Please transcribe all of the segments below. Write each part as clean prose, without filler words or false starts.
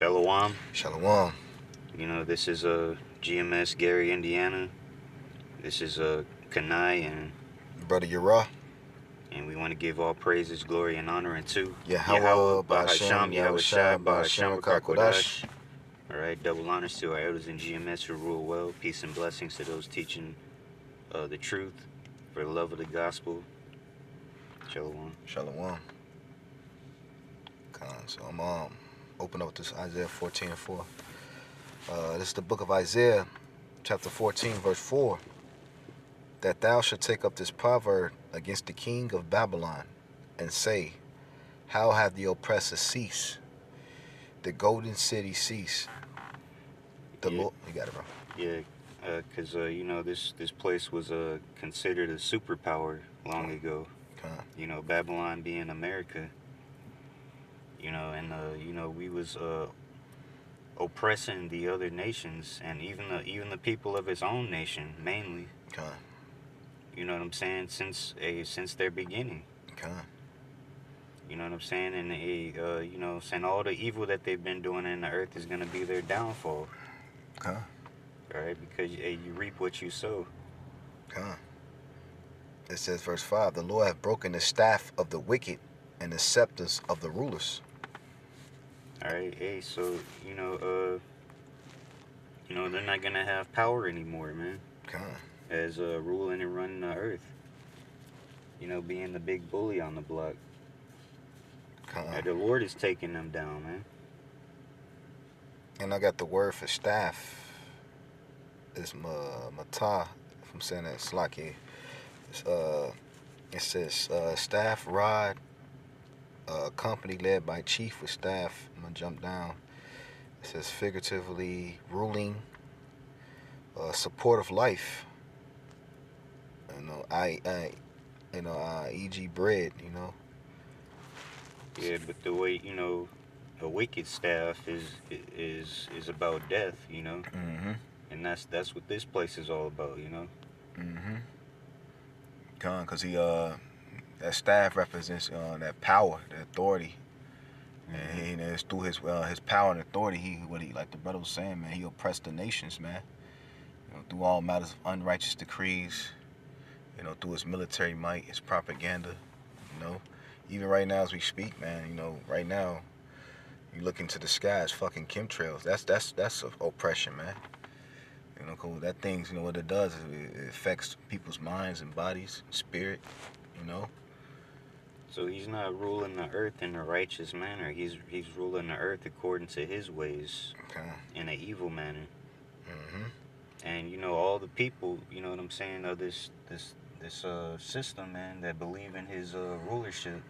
Shalom. Shalom. This is GMS Gary, Indiana. This is Kanai, Brother Yara. and we want to give all praises, glory, and honor unto Yahweh, Ba'Hashem, Yahweh Shai, Ba'Hashem, Rakakodash. All right, double honors to our elders in GMS who rule well. Peace and blessings to those teaching the truth for the love of the gospel. Shalom. Shalom. So I'm open up this Isaiah 14:4. This is the book of Isaiah, chapter 14, verse 4. That thou should take up this proverb against the king of Babylon, and say, how have the oppressor ceased? The golden city ceased. The Yeah. Lord, you got it, bro. Yeah, because this place was considered a superpower long ago. Babylon being America. We was oppressing the other nations, and even the people of its own nation mainly. You know what I'm saying? Since their beginning. You know what I'm saying? And saying all the evil that they've been doing in the earth is gonna be their downfall. Right? Because you reap what you sow. It says, verse 5, the Lord hath broken the staff of the wicked and the scepters of the rulers. All right, so they're not gonna have power anymore, man. As ruling and running the earth. Being the big bully on the block. The Lord is taking them down, man. And I got the word for staff. It's matah, if I'm saying that, slaki. It says staff, rod, company led by chief with staff. I'm gonna jump down. It says figuratively ruling, support of life. E.g. bread. Yeah, but the way a wicked staff is about death, Mm-hmm. And that's what this place is all about, Mm-hmm. Because that staff represents that power, the authority. And it's through his power and authority, like the brother was saying, man, he oppressed the nations, man. Through all matters of unrighteous decrees, through his military might, his propaganda, Even right now as we speak, man, right now, you look into the sky, it's fucking chemtrails. That's oppression, man. Cause that thing's, what it does is it affects people's minds and bodies, spirit, So he's not ruling the earth in a righteous manner. He's ruling the earth according to his ways, in an evil manner. Mm-hmm. And all the people, you know what I'm saying, of this system, man, that believe in his rulership.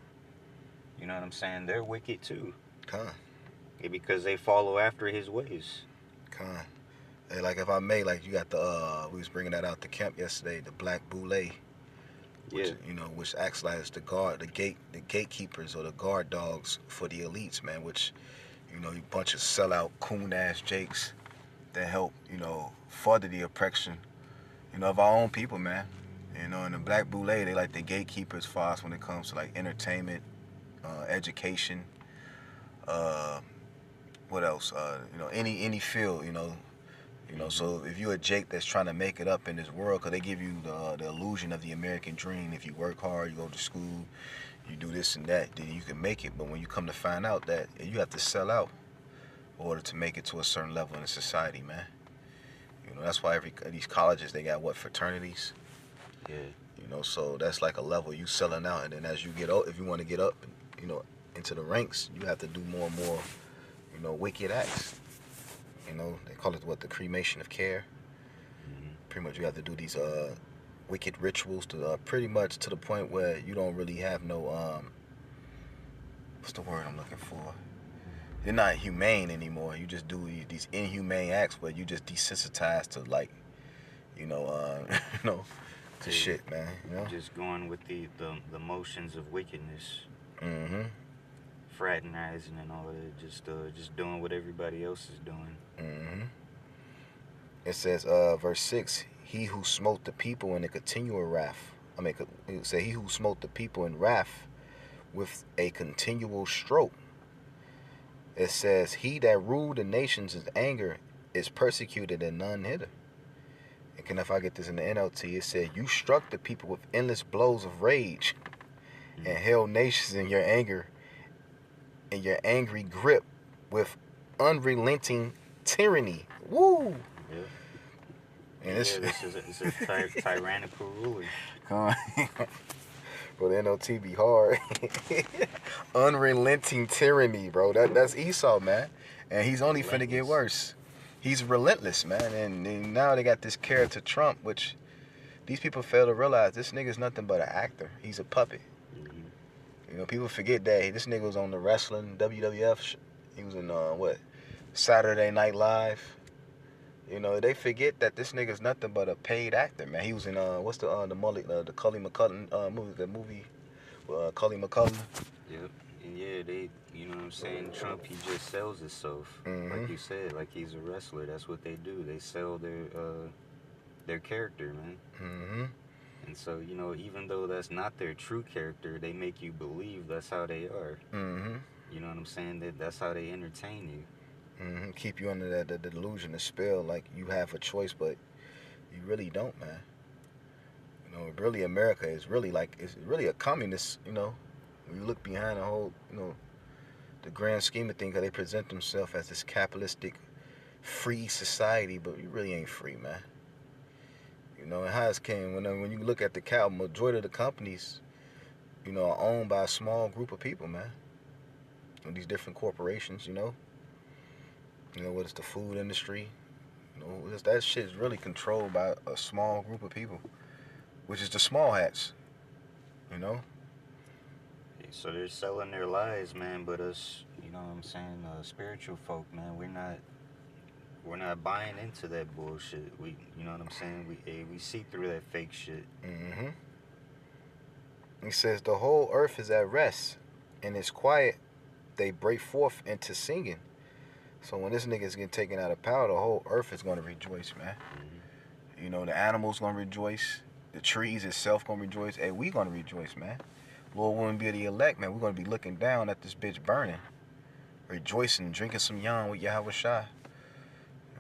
You know what I'm saying? They're wicked too. Yeah, because they follow after his ways. Hey, like if I may, like you got we was bringing that out to camp yesterday, the Black Boule. Which, which acts like as the gatekeepers or the guard dogs for the elites, man. Which, you bunch of sellout coon ass jakes that help, further the oppression, of our own people, man. And the Black Boule, they like the gatekeepers for us when it comes to like entertainment, education, what else? Any field, So if you're a Jake that's trying to make it up in this world, because they give you the illusion of the American dream. If you work hard, you go to school, you do this and that, then you can make it. But when you come to find out that you have to sell out in order to make it to a certain level in society, man. That's why these colleges, they got fraternities. Yeah. So that's like a level you selling out, and then as you get up, if you want to get up, into the ranks, you have to do more and more, wicked acts. They call it the cremation of care. Pretty much you have to do these wicked rituals to pretty much to the point where you don't really have no what's the word I'm looking for? You're not humane anymore. You just do these inhumane acts where you just desensitized to like, to shit, man. Just going with the motions of wickedness. Mm-hmm. Fraternizing and all that, just doing what everybody else is doing. Mm-hmm. It says, verse 6, he who smote the people in a continual wrath. It say he who smote the people in wrath with a continual stroke. It says, "He that ruled the nations in anger is persecuted and none hither." And if I get this in the NLT, it said, "You struck the people with endless blows of rage, and held nations in your anger, in your angry grip, with unrelenting tyranny." Woo! Yeah. And this is a tyrannical ruler. Come on. Bro, the NLT be hard. Unrelenting tyranny, bro. That's Esau, man. And he's only finna get worse. He's relentless, man. And now they got this character Trump, which these people fail to realize this nigga's nothing but an actor. He's a puppet. Mm-hmm. You know, people forget that this nigga was on the wrestling WWF. He was in Saturday Night Live. You know, they forget that this nigga's nothing but a paid actor, man. He was in what's the Cully McCullen movie Cully McCullen. Yep. And yeah, they, you know what I'm saying, Trump, he just sells himself. Mm-hmm. Like you said, like he's a wrestler. That's what they do. They sell their character, man. Mm-hmm. And so, you know, even though that's not their true character, they make you believe that's how they are. Mm-hmm. You know what I'm saying? That's how they entertain you. Mm-hmm. Keep you under that the delusion, the spell, like you have a choice, but you really don't, man. You know, really, America is really it's really a communist. You know, when you look behind the whole, you know, the grand scheme of things, how they present themselves as this capitalistic, free society, but you really ain't free, man. You know, and how it's came when you look at the majority of the companies, you know, are owned by a small group of people, man. And these different corporations, you know. You know, what is the food industry? You know, that shit is really controlled by a small group of people, which is the small hats, you know? So they're selling their lives, man, but us, you know what I'm saying, spiritual folk, man, we're not buying into that bullshit. You know what I'm saying? We see through that fake shit. Mm-hmm. He says, "The whole earth is at rest, and it's quiet. They break forth into singing." So when this nigga's getting taken out of power, the whole earth is going to rejoice, man. Mm-hmm. You know, the animals going to rejoice. The trees itself going to rejoice. Hey, we going to rejoice, man. Lord wouldn't be the elect, man. We're going to be looking down at this bitch burning. Rejoicing, drinking some yarn with Yahweh Shai.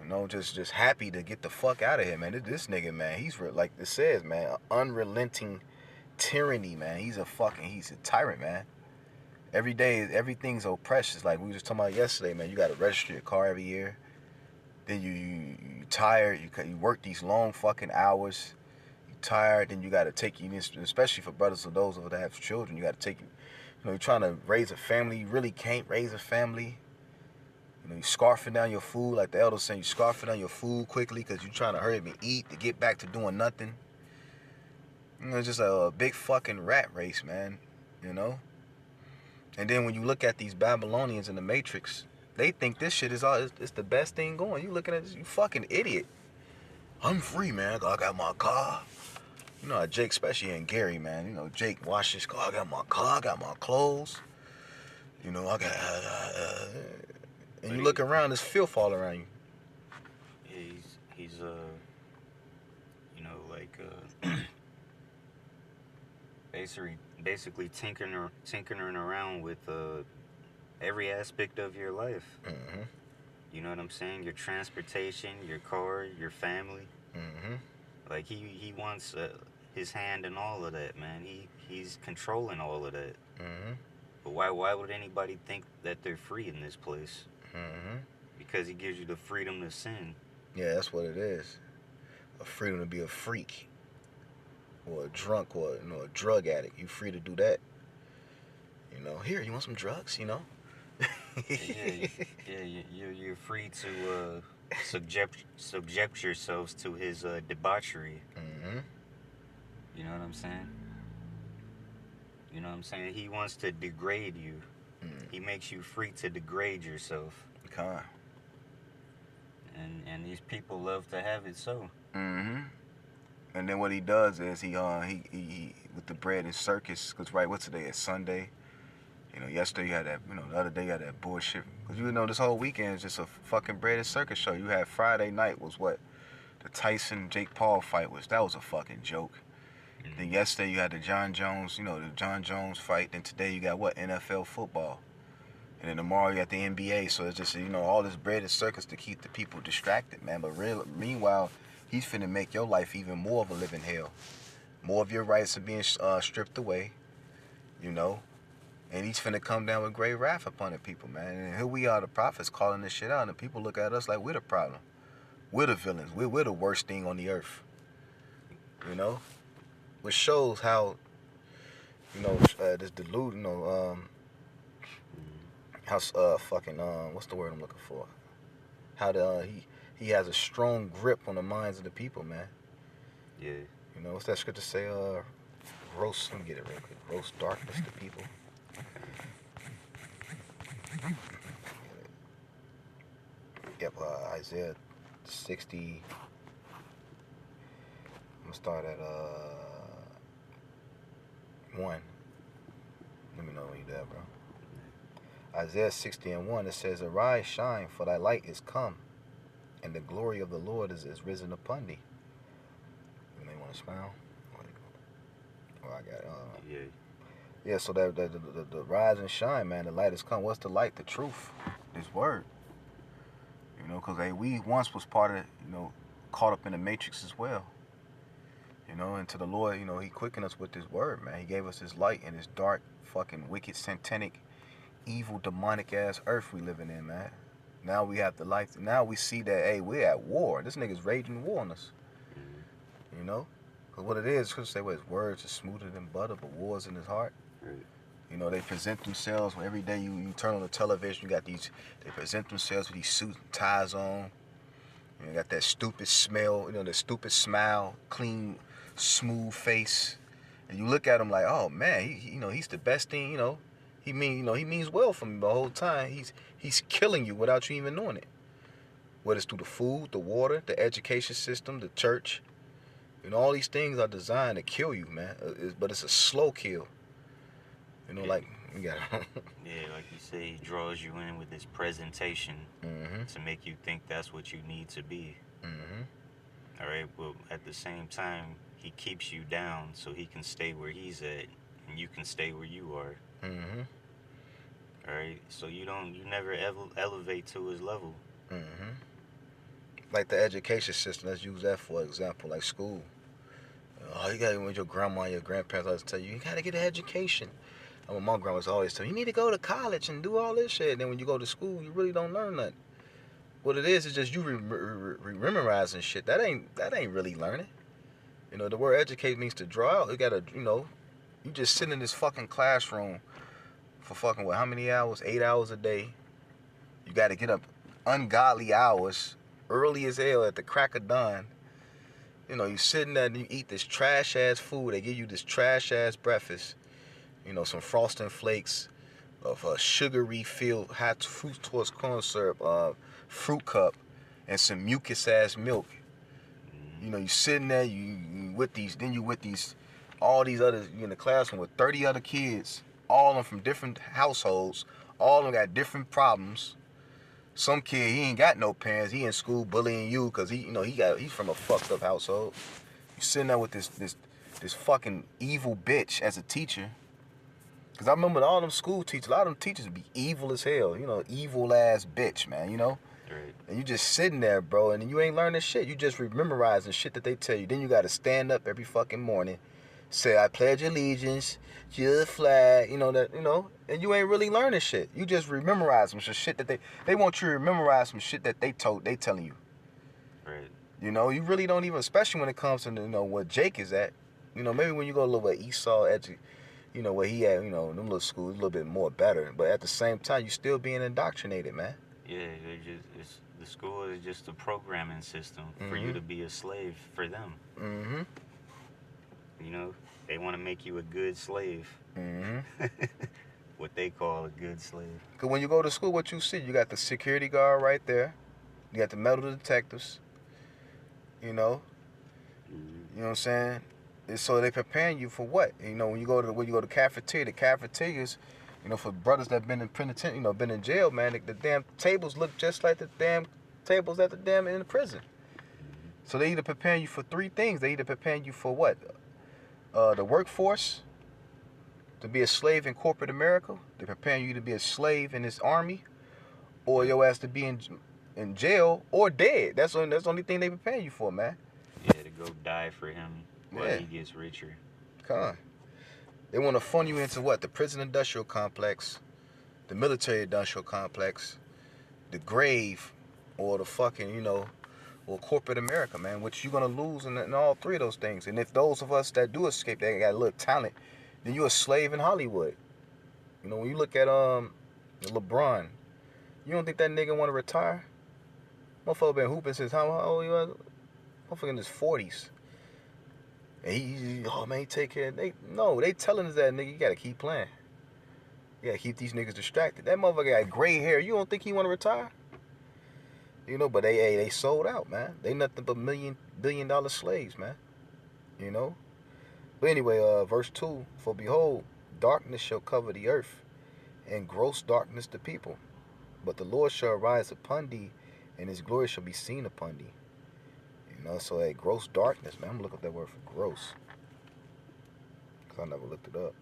You know, just happy to get the fuck out of here, man. This nigga, man, he's, like it says, man, unrelenting tyranny, man. He's a tyrant, man. Every day, everything's so precious. Like we were just talking about yesterday, man. You got to register your car every year. Then you tired. You work these long fucking hours. You tired. Then you got to take you, especially for brothers or those that have children. You got to take you. You know, you're trying to raise a family. You really can't raise a family. You know, you scarfing down your food, like the elders saying. You scarfing down your food quickly because you're trying to hurry up and eat to get back to doing nothing. You know, it's just a big fucking rat race, man. You know. And then when you look at these Babylonians in the Matrix, they think this shit is it's the best thing going. You looking at this, you fucking idiot. I'm free, man. I got my car. You know how Jake, especially in Gary, man. You know, Jake washed his car. I got my car. I got my clothes. You know, I got... and you look around, there's filth all around you. He's you know, like, basically tinkering around with every aspect of your life. Mm-hmm. You know what I'm saying? Your transportation, your car, your family. Mm-hmm. Like he wants his hand in all of that, man. He's controlling all of that. Mm-hmm. But why would anybody think that they're free in this place? Mm-hmm. Because he gives you the freedom to sin. Yeah, that's what it is. A freedom to be a freak. Or a drunk, or a drug addict. You free to do that. You know, here, you want some drugs, you know? You're free to subject yourselves to his debauchery. Mm-hmm. You know what I'm saying? You know what I'm saying? He wants to degrade you. Mm. He makes you free to degrade yourself. Okay. And these people love to have it so. Mm-hmm. And then what he does is he with the bread and circus, because what's today? It's Sunday. You know, yesterday you had that, the other day you had that bullshit. Because this whole weekend is just a fucking bread and circus show. You had Friday night was what? The Tyson-Jake Paul fight that was a fucking joke. Mm-hmm. Then yesterday you had the John Jones, the John Jones fight. Then today you got what? NFL football. And then tomorrow you got the NBA, so it's just, all this bread and circus to keep the people distracted, man. But meanwhile, he's finna make your life even more of a living hell. More of your rights are being stripped away, And he's finna come down with great wrath upon the people, man. And here we are, the prophets, calling this shit out, and the people look at us like we're the problem. We're the villains. We're the worst thing on the earth. Which shows how, this delude, how what's the word I'm looking for? How he has a strong grip on the minds of the people, man. Yeah. What's that scripture say? Roast. Let me get it real quick. Roast darkness to people. Yep. Isaiah 60. I'm gonna start at 1. Let me know when you're there, bro. Isaiah 60:1, it says, "Arise, shine, for thy light is come, and the glory of the Lord is risen upon thee." You may want to smile. Oh, I got it. Yeah. Yeah, so that the rise and shine, man, the light has come. What's the light? The truth. This word. Because we once was part of, caught up in the matrix as well. And to the Lord, he quickened us with this word, man. He gave us his light in this dark, fucking, wicked, satanic, evil, demonic-ass earth we living in, man. Now we have the light. Now we see that, hey, we're at war. This nigga's raging war on us. Because what it is, because say what his words are smoother than butter, but war's in his heart. Right. They present themselves. Every day you turn on the television, you got these, they present themselves with these suits and ties on. You got that stupid smell, the stupid smile, clean, smooth face. And you look at him like, oh, man, he's the best thing, He means well for me the whole time. He's killing you without you even knowing it. Whether it's through the food, the water, the education system, the church. All these things are designed to kill you, man. But it's a slow kill. Yeah. Like, you got yeah, like you say, he draws you in with his presentation to make you think that's what you need to be. All right, but at the same time, he keeps you down so he can stay where he's at and you can stay where you are. All right, so you never elevate to his level. Like the education system, let's use that for example, like school. Oh, you gotta, when your grandma and your grandparents always tell you gotta get an education. My grandma's always tell you need to go to college and do all this shit. And then when you go to school, you really don't learn nothing. What it is just you memorizing shit. That ain't really learning. The word educate means to draw out. You gotta, you just sit in this fucking classroom for fucking how many hours? 8 hours a day. You gotta get up ungodly hours, early as hell at the crack of dawn. You sitting there and you eat this trash ass food. They give you this trash ass breakfast. Some Frosting Flakes, of sugary filled high fructose corn syrup, fruit cup, and some mucus ass milk. You sitting there, you with these, all these others, you in the classroom with 30 other kids, all of them from different households, all of them got different problems. Some kid, he ain't got no parents, he in school bullying you because he's from a fucked up household. You sitting there with this fucking evil bitch as a teacher. Because I remember all them school teachers, a lot of them teachers would be evil as hell, evil ass bitch, man, Right. And you just sitting there, bro, and you ain't learning shit. You just memorizing shit that they tell you. Then you got to stand up every fucking morning, say, I pledge allegiance to the flag, and you ain't really learning shit. You just memorizing some shit that they want you to memorize some shit that they telling you. Right. You really don't even, especially when it comes to, where Jake is at. Maybe when you go a little bit Esau, where he at, them little schools a little bit more better. But at the same time, you still being indoctrinated, man. Yeah, the school is just a programming system for you to be a slave for them. They want to make you a good slave. What they call a good slave. Because when you go to school, what you see, you got the security guard right there. You got the metal detectives. You know what I'm saying? And so they preparing you for what? When you go to cafeteria, the cafeterias, for brothers that been in penitentiary, been in jail, man, the damn tables look just like the damn tables at the damn in the prison. So they either preparing you for three things. They either preparing you for what? The workforce, To be a slave in corporate America? They're preparing you to be a slave in this army? Or your ass to be in jail or dead. That's the only thing they preparing you for, man. Yeah, to go die for him while he gets richer. Come on. They want to fund you into what? The prison industrial complex, the military industrial complex, the grave, or the fucking, or corporate America, man, which you're going to lose in all three of those things. And if those of us that do escape, they got a little talent, then you're a slave in Hollywood. When you look at LeBron, you don't think that nigga want to retire? Motherfucker been hooping since how old he was? Motherfucker in his 40s. And he take care. They telling us that, nigga, you got to keep playing. You got to keep these niggas distracted. That motherfucker got gray hair. You don't think he want to retire? But they sold out, man. They nothing but billion-dollar slaves, man. But anyway, verse 2, for behold, darkness shall cover the earth, and gross darkness the people. But the Lord shall arise upon thee, and his glory shall be seen upon thee. So gross darkness, man. I'm going to look up that word for gross, because I never looked it up.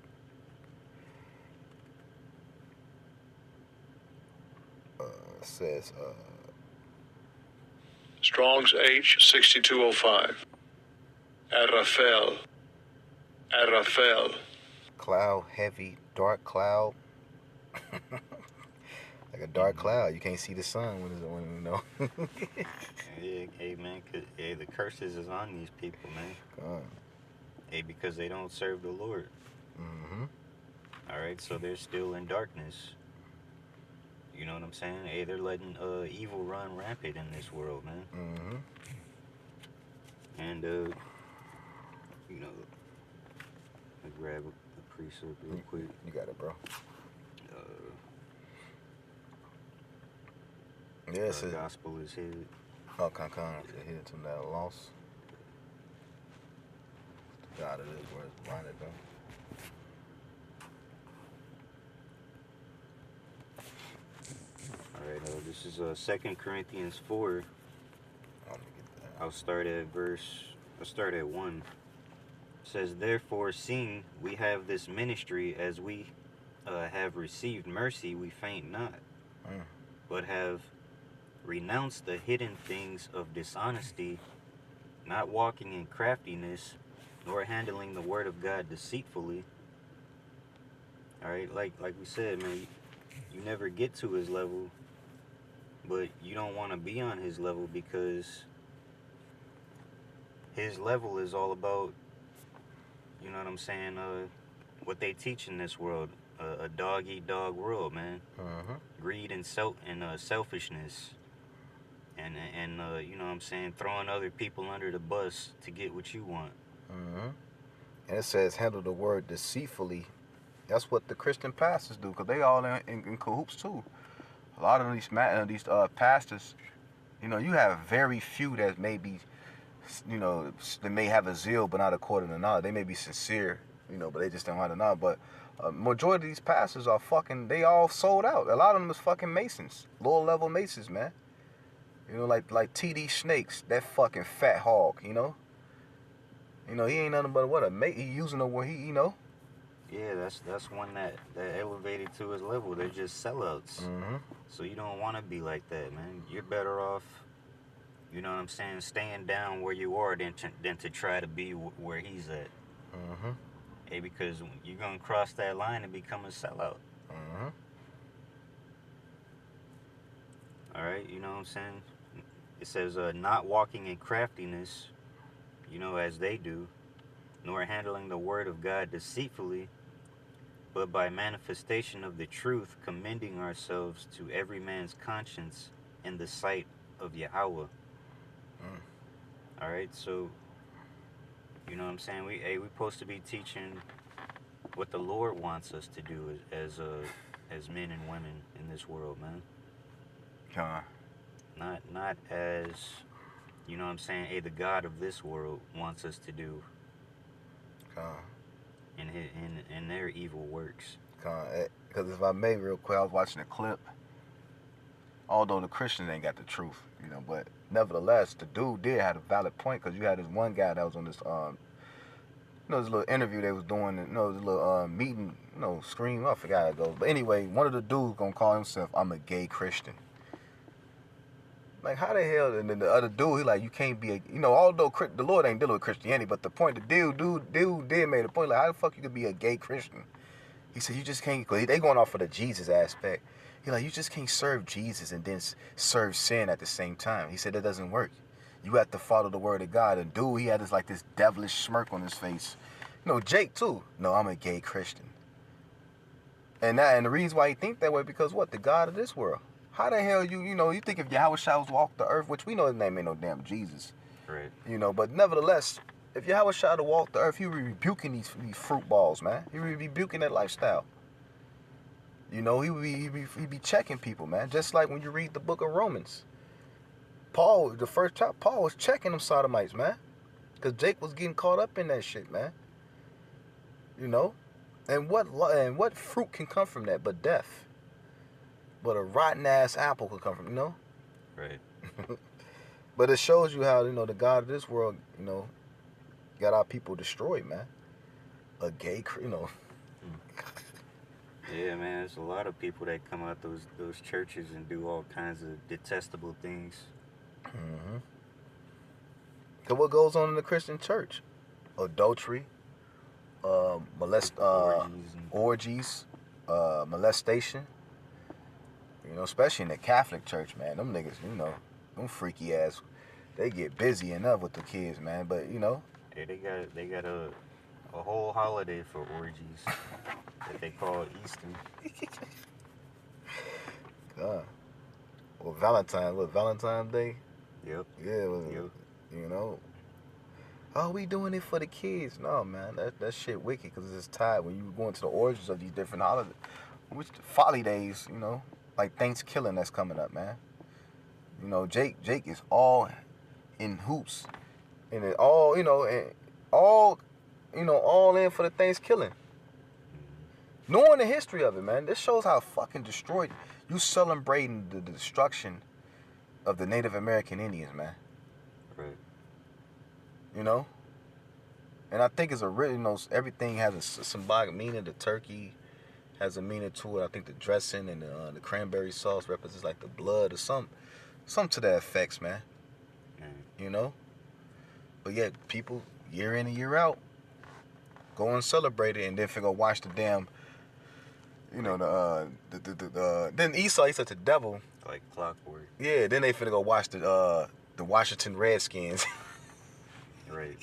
It says... Strong's H6205. Arafel. Cloud, heavy, dark cloud. Like a dark cloud. You can't see the sun when Hey, man, the curses is on these people, man. Hey, because they don't serve the Lord. Mm-hmm. All right, so they're still in darkness. You know what I'm saying? Hey, they're letting evil run rampant in this world, man. Mm-hmm. And, I grab a precept real quick. You got it, bro. The gospel is hid. Oh, hid to that loss. God, it is where it's blinded, though. All right, this is 2 Corinthians 4. I'll start at 1. It says, therefore, seeing we have this ministry, as we have received mercy, we faint not, but have renounced the hidden things of dishonesty, not walking in craftiness, nor handling the word of God deceitfully. All right, like we said, man, you never get to his level, but you don't want to be on his level, because his level is all about, you know what I'm saying, what they teach in this world, a dog-eat-dog world, man. Greed and selfishness, and you know what I'm saying, throwing other people under the bus to get what you want. And it says, handle the word deceitfully. That's what the Christian pastors do, because they all in cahoots too. A lot of these pastors, you have very few that may be, they may have a zeal but not according to knowledge. They may be sincere, but they just don't have the knowledge. But majority of these pastors are they all sold out. A lot of them is fucking Masons, lower level Masons, man. Like T.D. Snakes, that fucking fat hog, he ain't nothing but what he using the word, Yeah, that's one that elevated to his level. They're just sellouts. So you don't want to be like that, man. You're better off, you know what I'm saying, staying down where you are than to try to be where he's at. Hey, because you're going to cross that line and become a sellout. All right, you know what I'm saying? It says, not walking in craftiness, as they do, nor handling the word of God deceitfully, but by manifestation of the truth, commending ourselves to every man's conscience in the sight of Yahweh. All right, so, you know what I'm saying? We're supposed to be teaching what the Lord wants us to do as men and women in this world, man. Not as, you know what I'm saying, the God of this world wants us to do. In their evil works. Because if I may, real quick, I was watching a clip. Although the Christians ain't got the truth, but nevertheless, the dude did have a valid point, because you had this one guy that was on this, this little interview they was doing, this little meeting, scream, I forgot how it goes. But anyway, one of the dudes gonna call himself, I'm a gay Christian. Like, how the hell? And then the other dude, he like, you can't be although the Lord ain't dealing with Christianity, but the point, the dude did make a point, like, how the fuck you could be a gay Christian? He said, you just can't, cause they going off of the Jesus aspect. He like, you just can't serve Jesus and then serve sin at the same time. He said, that doesn't work. You have to follow the word of God. And dude, he had this devilish smirk on his face. Jake too. No, I'm a gay Christian. And the reason why he think that way, because what? The God of this world. How the hell you think if Yahweh Shai was walked the earth, which we know his name ain't no damn Jesus. Right. But nevertheless, if Yahweh Shai to walk the earth, he would be rebuking these fruit balls, man. He would be rebuking that lifestyle. He'd be checking people, man. Just like when you read the book of Romans. The first chapter, Paul was checking them sodomites, man. Because Jake was getting caught up in that shit, man. And what fruit can come from that but death? But a rotten ass apple could come from, Right. But it shows you how, the God of this world, got our people destroyed, man. A gay, Yeah, man, there's a lot of people that come out those churches and do all kinds of detestable things. Mm-hmm. Cause what goes on in the Christian church? Adultery, orgies, molestation. Especially in the Catholic Church, man. Them niggas, them freaky ass, they get busy enough with the kids, man. But Yeah, they got a whole holiday for orgies that they call Easter. God. Well, Valentine's Day? Yep. Yeah, oh, we doing it for the kids. No, man, that shit wicked, because it's tied when you go into the origins of these different holidays, which the folly days, like Thanksgiving that's coming up, man. Jake is all in hoops, and it all, all in for the Thanksgiving. Knowing the history of it, man, this shows how fucking destroyed you celebrating the destruction of the Native American Indians, man. Right. And I think it's a real, everything has a symbolic meaning. The turkey has a meaning to it. I think the dressing and the cranberry sauce represents like the blood or some to that effects, man. But yet people year in and year out go and celebrate it, and then go watch the damn, then Esau, he's such a devil. Like clockwork. Yeah, then they finna go watch the Washington Redskins. Right.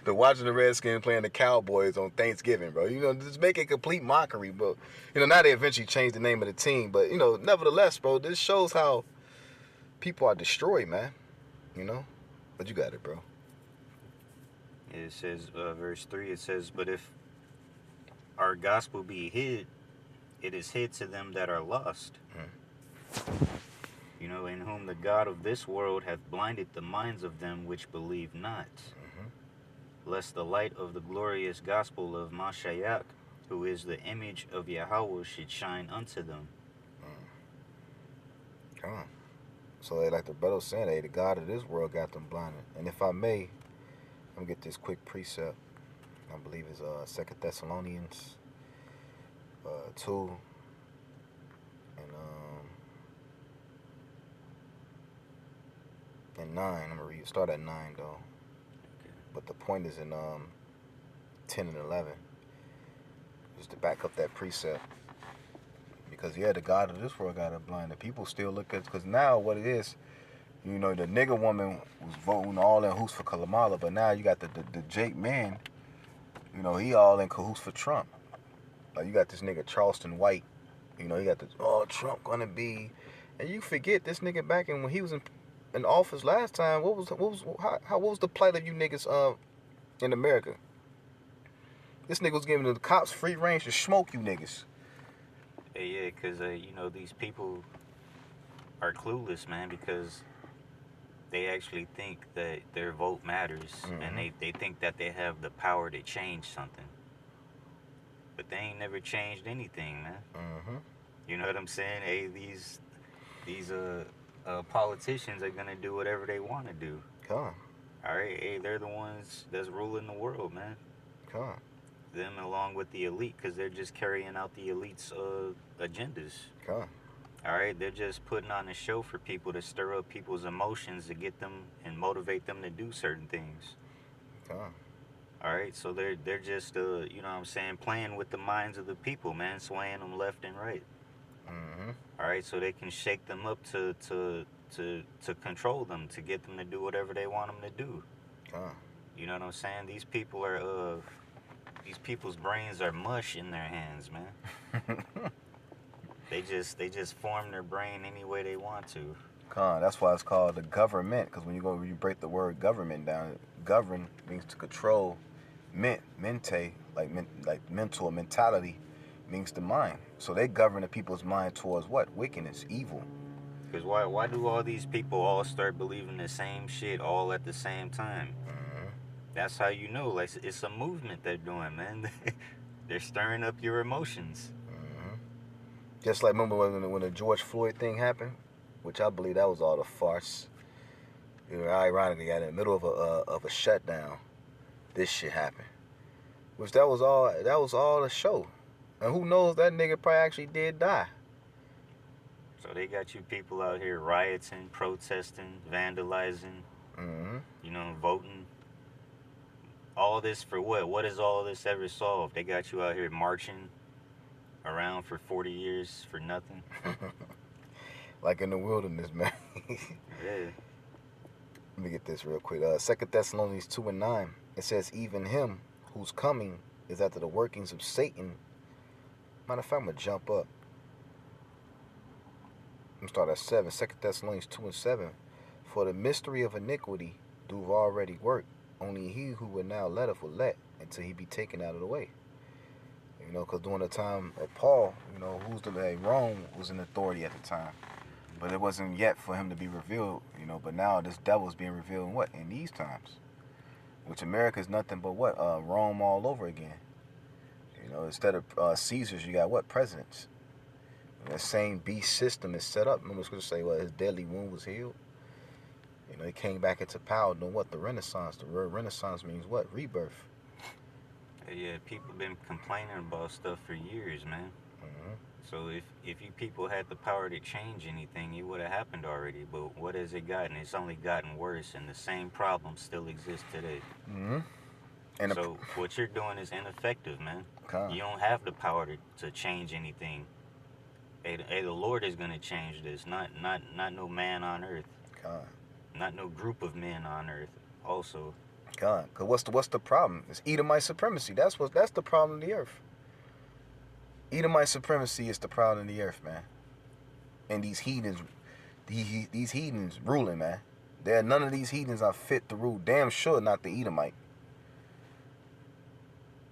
The Washington Redskins playing the Cowboys on Thanksgiving, bro. Just make a complete mockery, bro. Now they eventually changed the name of the team, but nevertheless, bro, this shows how people are destroyed, man. But you got it, bro. It says, verse 3, it says, but if our gospel be hid, it is hid to them that are lost. In whom the God of this world hath blinded the minds of them which believe not. Lest the light of the glorious gospel of Mashiach, who is the image of Yahweh, should shine unto them. So like the brother was saying, the God of this world got them blinded. And if I may, I'm gonna get this quick precept. I believe it's 2 Thessalonians 2 and 9. I'm gonna start at 9 though. Okay. But the point is in 10 and 11. Just to back up that precept. Because the God of this world got it blinded. People still look at, because now what it is, the nigger woman was voting all in cahoots for Kalamala, but now you got the Jake man, he all in cahoots for Trump. Like you got this nigga Charleston White, he got this, Trump gonna be, and you forget this nigga back when he was in office last time. What was the plight of you niggas in America? This nigga was giving the cops free range to smoke you niggas. Yeah, because, these people are clueless, man, because they actually think that their vote matters, and they think that they have the power to change something. But they ain't never changed anything, man. You know what I'm saying? Hey, these politicians are going to do whatever they want to do. All right, hey, they're the ones that's ruling the world, man. Con. Them along with the elite, because they're just carrying out the elite's agendas. Con. All right, they're just putting on a show for people to stir up people's emotions to get them and motivate them to do certain things. Con. All right, so they're just you know what I'm saying, playing with the minds of the people, man, swaying them left and right. Mm-hmm. All right, so they can shake them up to control them, to get them to do whatever they want them to do. Con. You know what I'm saying? These people are these people's brains are mush in their hands, man. They just form their brain any way they want to. Con. That's why it's called the government, because when you break the word government down, govern means to control. Mente, like mental or mentality, means the mind. So they govern the people's mind towards what? Wickedness, evil. Because why do all these people all start believing the same shit all at the same time? Mm-hmm. That's how you know, like, it's a movement they're doing, man. They're stirring up your emotions. Mm-hmm. Just like, remember when the George Floyd thing happened, which I believe that was all a farce. You know, ironically, in the middle of a shutdown, this shit happened. Which that was all a show. And who knows, that nigga probably actually did die. So they got you people out here rioting, protesting, vandalizing, Mm-hmm. you know, voting. All this for what? What has all this ever solved? They got you out here marching around for 40 years for nothing. Like in the wilderness, man. Yeah. Let me get this real quick. 2 Thessalonians 2:9. It says, even him whose coming is after the workings of Satan. Matter of fact, I'm going to jump up. I'm going to start at 7. 2 Thessalonians 2:7. For the mystery of iniquity doth already work. Only he who will now letteth will let until he be taken out of the way. You know, because during the time of Paul, you know, Rome was in authority at the time. But it wasn't yet for him to be revealed, you know. But now this devil's being revealed in what? In these times. Which America is nothing but what? Rome all over again. You know, instead of Caesars, you got what? Presidents. And that same beast system is set up. Remember, going to say, well, his deadly wound was healed. You know, he came back into power doing what? The Renaissance. The word Renaissance means what? Rebirth. Yeah, people been complaining about stuff for years, man. Mm-hmm. So if you people had the power to change anything, it would have happened already. But what has it gotten? It's only gotten worse, and the same problems still exist today. Mm-hmm. And so what you're doing is ineffective, man. Okay. You don't have the power to change anything. Hey, the Lord is gonna change this, not no man on earth. Okay. Not no group of men on earth. Also. God, because what's the problem? It's Edomite supremacy. That's the problem of the earth. Edomite supremacy is the problem of the earth, man. And these heathens ruling, man. None of these heathens are fit to rule. Damn sure not the Edomite.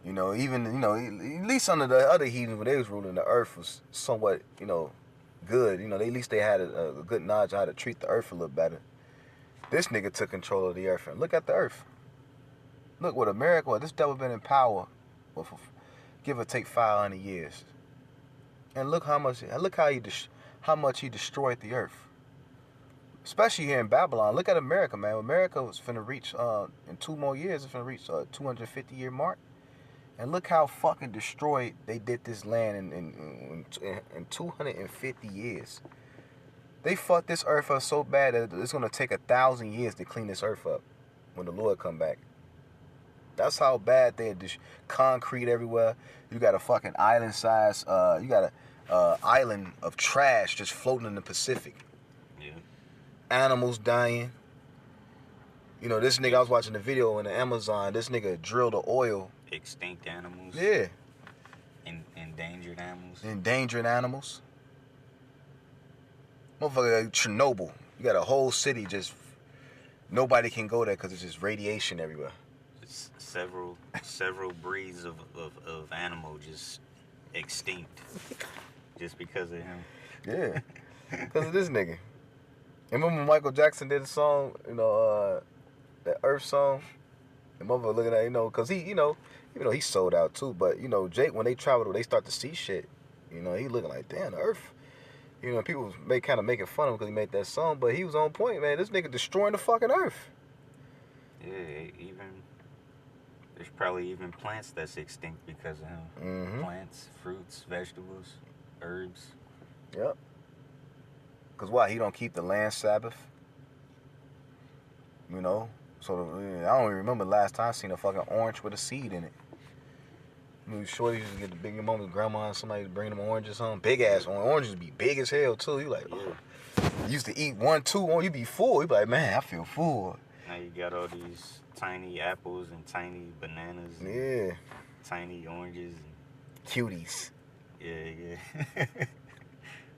You know, even, you know, at least under the other heathens when they was ruling, the earth was somewhat, you know, good. You know, at least they had a good knowledge of how to treat the earth a little better. This nigga took control of the earth. And look at the earth. Look what America, this devil been in power for give or take 500 years. And look how much he destroyed the earth. Especially here in Babylon. Look at America, man. America was finna reach, in 2 more years, it's finna reach a 250-year mark. And look how fucking destroyed they did this land in 250 years. They fucked this earth up so bad that it's gonna take 1,000 years to clean this earth up when the Lord come back. That's how bad they had concrete everywhere. You got a fucking island size. You got a island of trash just floating in the Pacific. Yeah. Animals dying. You know, this nigga, I was watching the video in the Amazon. This nigga drilled the oil. Extinct animals. Yeah. Endangered animals. Endangered animals. Motherfucker, like Chernobyl. You got a whole city just nobody can go there because it's just radiation everywhere. Several breeds of animal just extinct just because of him. Yeah, because of this nigga. And remember when Michael Jackson did a song, you know, that Earth song? And motherfucker looking at, you know, because he, you know, even though he sold out too, but, you know, Jake, when they travel, they start to see shit. You know, he looking like, damn, the Earth. You know, people kind of making fun of him because he made that song, but he was on point, man. This nigga destroying the fucking Earth. Yeah, Yeah, even there's probably even plants that's extinct because of him. Mm-hmm. Plants, fruits, vegetables, herbs. Yep. Cause why? He don't keep the land Sabbath. You know. So I don't even remember the last time I seen a fucking orange with a seed in it. I mean, shorty used to get the big moment grandma and somebody bring them oranges home. Big ass oranges be big as hell too. You like, oh. You used to eat 1, 2, you be full. You be like, man, I feel full. Now you got all these tiny apples and tiny bananas. And yeah. Tiny oranges. And cuties. Yeah.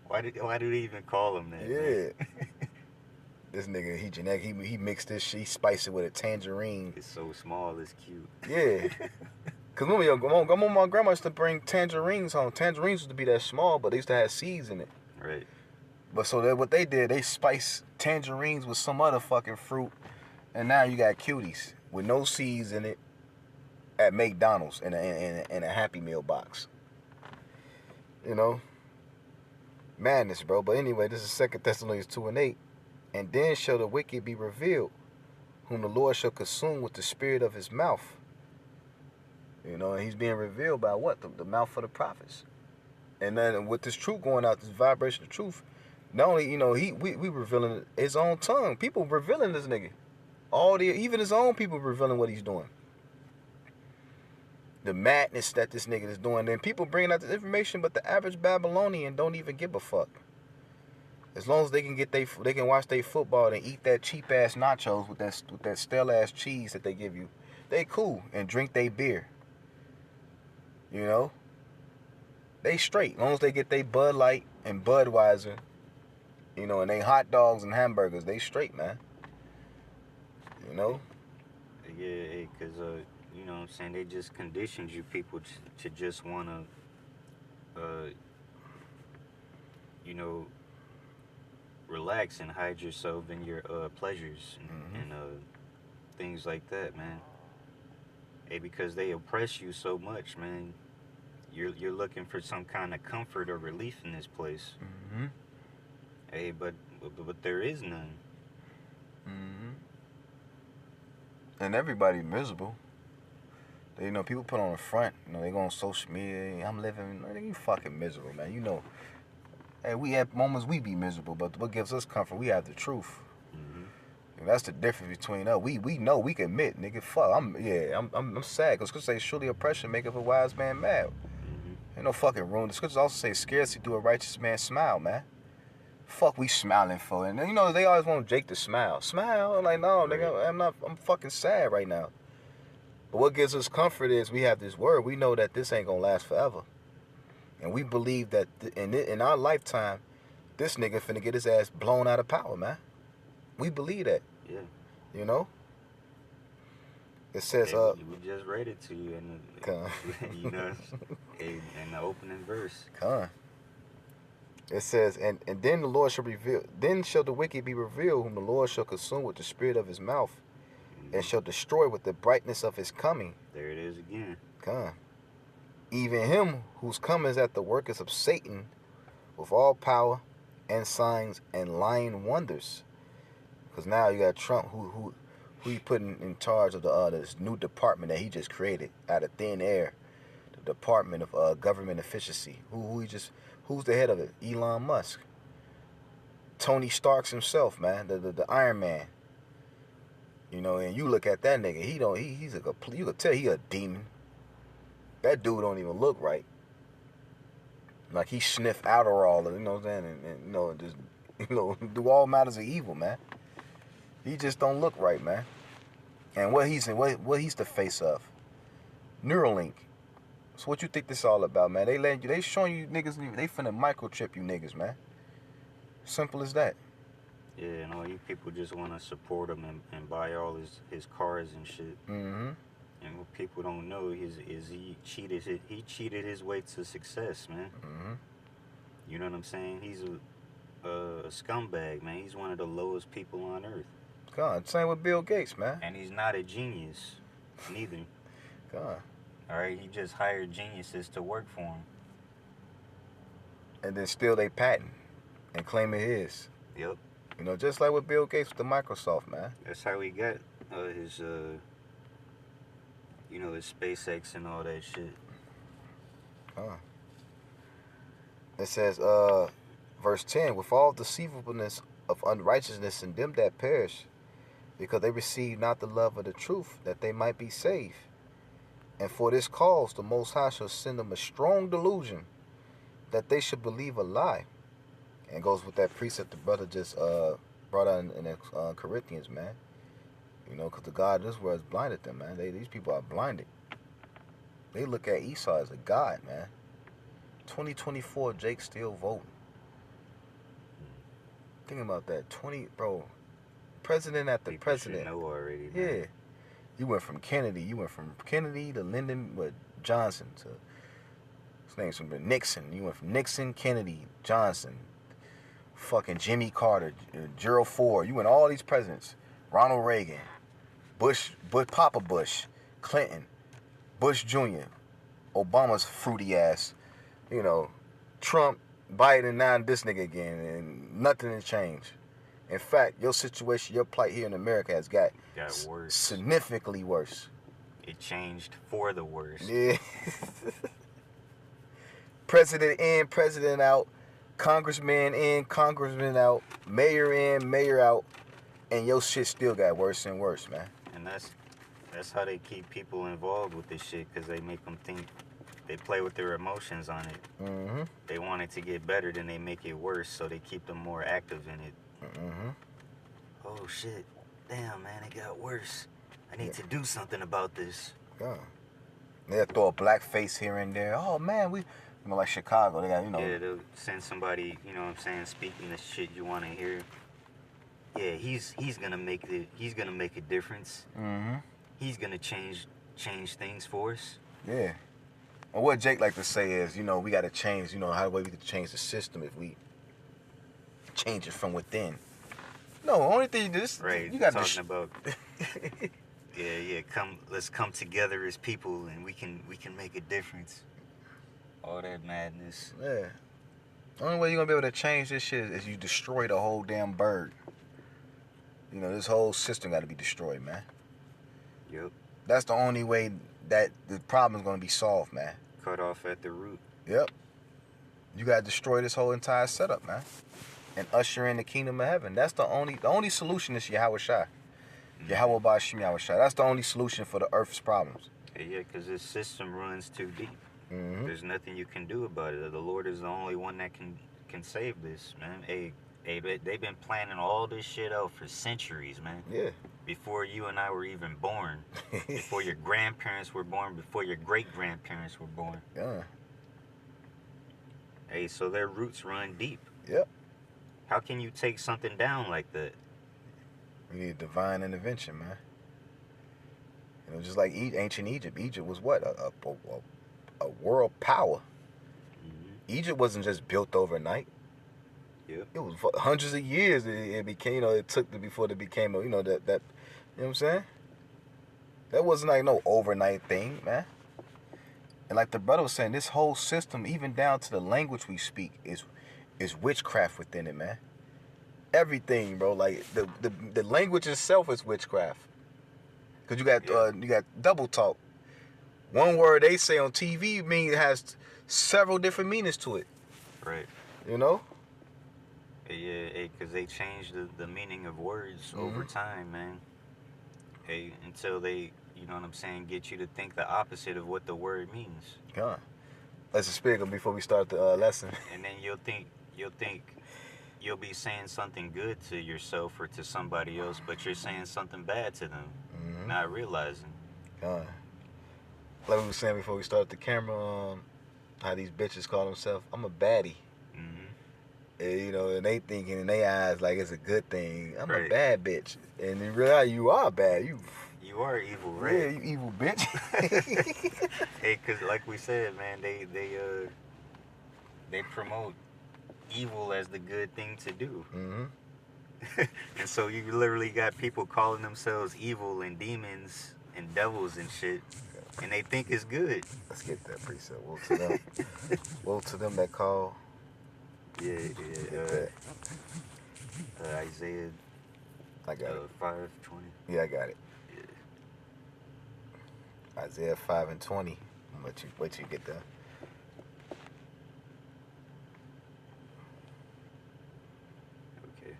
Why do they even call them that? Yeah. This nigga, he genetic. He mixed this shit. He spiced it with a tangerine. It's so small, it's cute. Yeah. Cause remember, my grandma used to bring tangerines home. Tangerines used to be that small, but they used to have seeds in it. Right. But so what they did, they spiced tangerines with some other fucking fruit, and now you got cuties with no seeds in it at McDonald's in a Happy Meal box. You know, madness, bro. But anyway, this is 2 Thessalonians 2:8, and then shall the wicked be revealed, whom the Lord shall consume with the spirit of his mouth. You know, and he's being revealed by what? The mouth of the prophets. And then with this truth going out, this vibration of truth, not only, you know, we revealing his own tongue. People revealing this nigga. Even his own people revealing what he's doing. The madness that this nigga is doing. Then people bringing out this information, but the average Babylonian don't even give a fuck. As long as they can watch their football and eat that cheap ass nachos with that stale ass cheese that they give you, they cool, and drink their beer. You know? They straight. As long as they get their Bud Light and Budweiser, you know, and they hot dogs and hamburgers, they straight, man. You know? Yeah, because, you know what I'm saying, they just conditioned you people to just want to, you know, relax and hide yourself in your pleasures and things like that, man. Hey, because they oppress you so much, man. You're looking for some kind of comfort or relief in this place. Mm-hmm. Hey, but there is none. Mm-hmm. And everybody miserable. You know, people put on the front, you know, they go on social media, I'm living, you fucking miserable, man. You know, hey, we have moments we be miserable, but what gives us comfort, we have the truth. Mm-hmm. And that's the difference between us. We know, we can admit, nigga, fuck, I'm sad, because scriptures say, surely oppression maketh a wise man mad. Mm-hmm. Ain't no fucking room. The scriptures also say, scarcely do a righteous man smile, man. Fuck we smiling for? And you know, they always want Jake to smile. Smile? I'm like, no, nigga, I'm fucking sad right now. But what gives us comfort is we have this word. We know that this ain't gonna last forever. And we believe that in our lifetime, this nigga finna get his ass blown out of power, man. We believe that. Yeah. You know? It says, we just read it to you in the, you know, in the opening verse. It says, and then the Lord shall reveal, then shall the wicked be revealed, whom the Lord shall consume with the spirit of his mouth, and shall destroy with the brightness of his coming. There it is again. Even him whose coming is at the workers of Satan, with all power and signs and lying wonders. Because now you got Trump, who he put in charge of this new department that he just created out of thin air, the Department of Government Efficiency. Who's the head of it? Elon Musk. Tony Stark's himself, man, the Iron Man. You know, and you look at that nigga, he's a complete, you could tell he a demon. That dude don't even look right. Like he sniff Adderall, you know what I'm saying, and you know, just, you know, do all matters of evil, man. He just don't look right, man. And what he's the face of? Neuralink. So what you think this all about, man? They showing you niggas, they finna microchip you niggas, man. Simple as that. Yeah, and all you people just want to support him and buy all his cars and shit. Mm-hmm. And what people don't know is he cheated his way to success, man. Mm-hmm. You know what I'm saying? He's a scumbag, man. He's one of the lowest people on earth. God, same with Bill Gates, man. And he's not a genius, neither. God. All right, he just hired geniuses to work for him. And then steal their patent and claim it is. Yep. You know, just like with Bill Gates with the Microsoft, man. That's how he got his you know, his SpaceX and all that shit. It says, verse 10, with all deceivableness of unrighteousness in them that perish, because they receive not the love of the truth, that they might be saved. And for this cause the Most High shall send them a strong delusion, that they should believe a lie. And it goes with that precept the brother just brought out in Corinthians, man. You know, because the God of this world has blinded them, man. These people are blinded. They look at Esau as a god, man. 2024, Jake still voting. Thinking about that. President after People president. should know already, man. Yeah. You went from Kennedy to Lyndon Johnson to his name's from Nixon. You went from Nixon, Kennedy, Johnson, fucking Jimmy Carter, Gerald Ford. You went all these presidents. Ronald Reagan, Bush, Papa Bush, Clinton, Bush Jr., Obama's fruity ass, you know, Trump, Biden, now this nigga again, and nothing has changed. In fact, your situation, your plight here in America has got worse. Significantly worse. It changed for the worse. Yeah. President in, president out, congressman in, congressman out, mayor in, mayor out, and your shit still got worse and worse, man. And that's how they keep people involved with this shit, because they make them think, they play with their emotions on it. Mm-hmm. They want it to get better, then they make it worse, so they keep them more active in it. Mm-hmm. Oh shit, damn man, it got worse. I need to do something about this. Yeah. They'll throw a black face here and there. Oh man, you know, like Chicago, they got, you know. Yeah, they'll send somebody, you know what I'm saying, speaking the shit you want to hear. Yeah, he's gonna make a difference. Mm-hmm. He's gonna change things for us. Yeah. And what Jake like to say is, you know, we got to change, you know, how we can change the system if we change it from within. No, only thing right, you got talking about. Yeah. Let's come together as people, and we can make a difference. All that madness. Yeah. The only way you're gonna be able to change this shit is you destroy the whole damn bird. You know, this whole system got to be destroyed, man. Yep. That's the only way that the problem is gonna be solved, man. Cut off at the root. Yep. You gotta destroy this whole entire setup, man, and usher in the kingdom of heaven. That's the only solution is Yahweh Shai. Yahweh Ba'ashim Yahweh Shai. That's the only solution for the earth's problems. Yeah, because this system runs too deep. Mm-hmm. There's nothing you can do about it. The Lord is the only one that can save this, man. Hey, they've been planning all this shit out for centuries, man. Yeah. Before you and I were even born. Before your grandparents were born. Before your great-grandparents were born. Yeah. Hey, so their roots run deep. Yep. How can you take something down like that? We need divine intervention, man. You know, just like ancient Egypt. Egypt was what? A world power. Mm-hmm. Egypt wasn't just built overnight. Yep. It was hundreds of years it became, you know, it took before it became, you know, that, you know what I'm saying? That wasn't like no overnight thing, man. And like the brother was saying, this whole system, even down to the language we speak, is witchcraft within it, man. Everything, bro. Like the language itself is witchcraft. Cause you got double talk. One word they say on TV it has several different meanings to it. Right. You know? Yeah, because they changed the meaning of words over time, man. Hey, until they, you know what I'm saying, get you to think the opposite of what the word means. God. Let's just speak before we start the lesson. And then you'll think you'll be saying something good to yourself or to somebody else, but you're saying something bad to them, not realizing. God. Like we were saying before we started the camera, how these bitches call themselves, I'm a baddie. And, you know, and they thinking in their eyes like it's a good thing. I'm a bad bitch. And in reality, you are bad. You are evil, right? Yeah, you evil bitch. Hey, because like we said, man, they promote evil as the good thing to do. And so you literally got people calling themselves evil and demons and devils and shit, and they think it's good. Let's get that precept. Woe to them. Woe to them that call. Yeah. Isaiah. I got it. 5:20. Yeah, I got it. Isaiah 5:20. I'm gonna wait till you get there. Okay.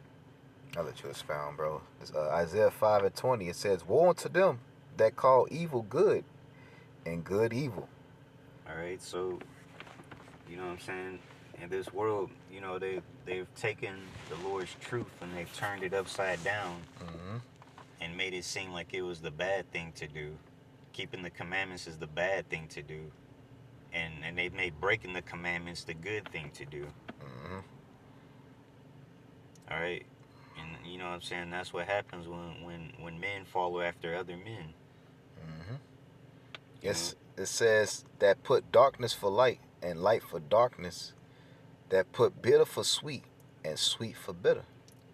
I'll let you expound, bro. It's, Isaiah 5:20. It says, "Woe unto them that call evil good, and good evil." All right. So, you know what I'm saying? In this world, you know, they've taken the Lord's truth and they've turned it upside down and made it seem like it was the bad thing to do. Keeping the commandments is the bad thing to do. And they've made breaking the commandments the good thing to do. All right. And you know what I'm saying? That's what happens when men follow after other men. Yes, it says that put darkness for light and light for darkness, that put bitter for sweet and sweet for bitter.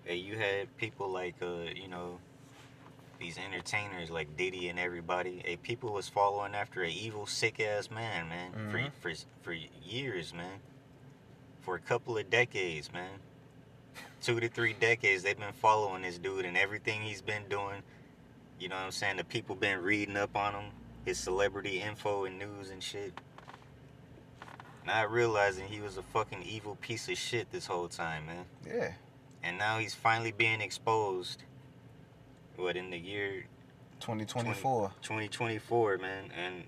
Hey, you had people like, you know, these entertainers like Diddy and everybody. Hey, people was following after an evil, sick-ass man, for years, man. For a couple of decades, man. 2 to 3 decades, they've been following this dude and everything he's been doing. You know what I'm saying? The people been reading up on him, his celebrity info and news and shit. Not realizing he was a fucking evil piece of shit this whole time, man. Yeah. And now he's finally being exposed. What, in the year 2024? 2024, man. And